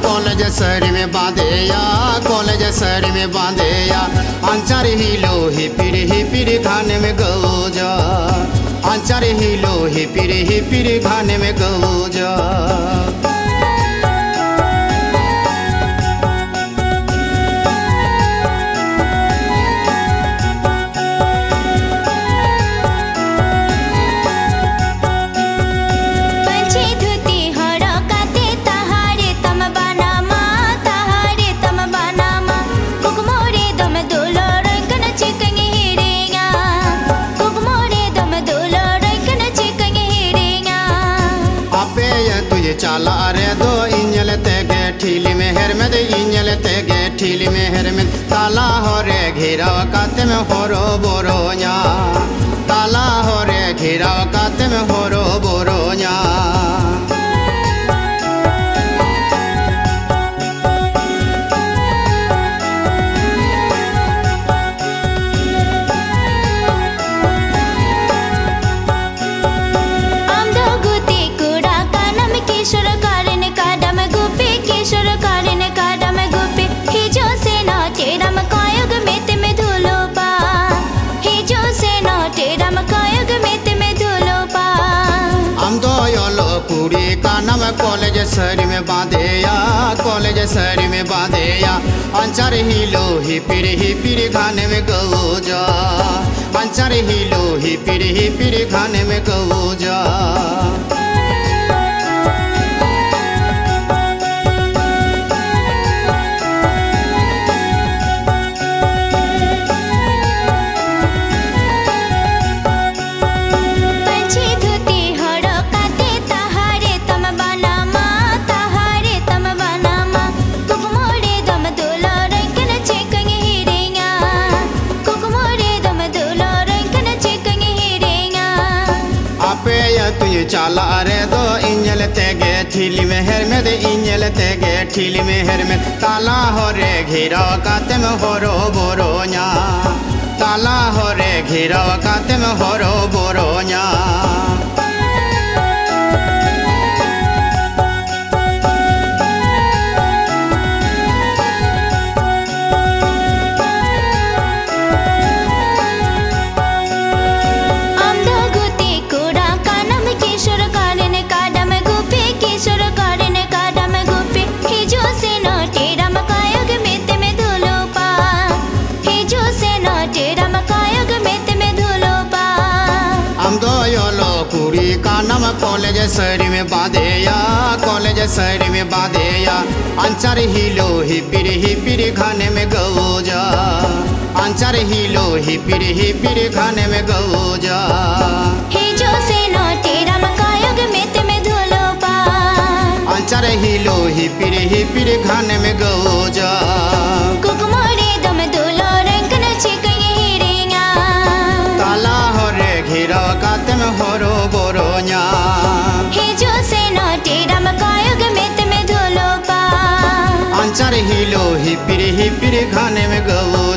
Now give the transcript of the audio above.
college शहर में बांधे या कॉलेज शहर में बांधे या अंचार हिलो हिपिर खाने में गौजा अंचार हिलो हिपिर खाने में गौजा चाला रे दो इंजल तेगे ठीली में हेर में दे इंजल तेगे ठीली में हेर में ताला हो रे घेराव काते में होरो बोरो냐 ताला हो रे घेराव काते में होरो बोरो냐 कॉलेज शहर में बांधे या कॉलेज शहर में बांधे या अंचार हिलो हिपिर खाने में गौजा अंचार हिलो हिपिर खाने में गौजा चाला रे दो इंजल तेगे ठीली में हेर में दे इंजल तेगे ठीली में हेर में ताला हो रे घेराव काते में होरो बोरो냐 ताला हो रे घेराव काते में होरो बोरो냐 कॉलेज शहर में बांधे या कॉलेज शहर में बांधे या अंचार हिलो हिपिर खाने में गौजा अंचार हिलो हिपिर खाने में गौजा अंचार हिलो हिपिर खाने में गौजा ताला हो रे घेराव काते में होरो बोरो냐 अंचार हिलो हिपिर खाने में गौ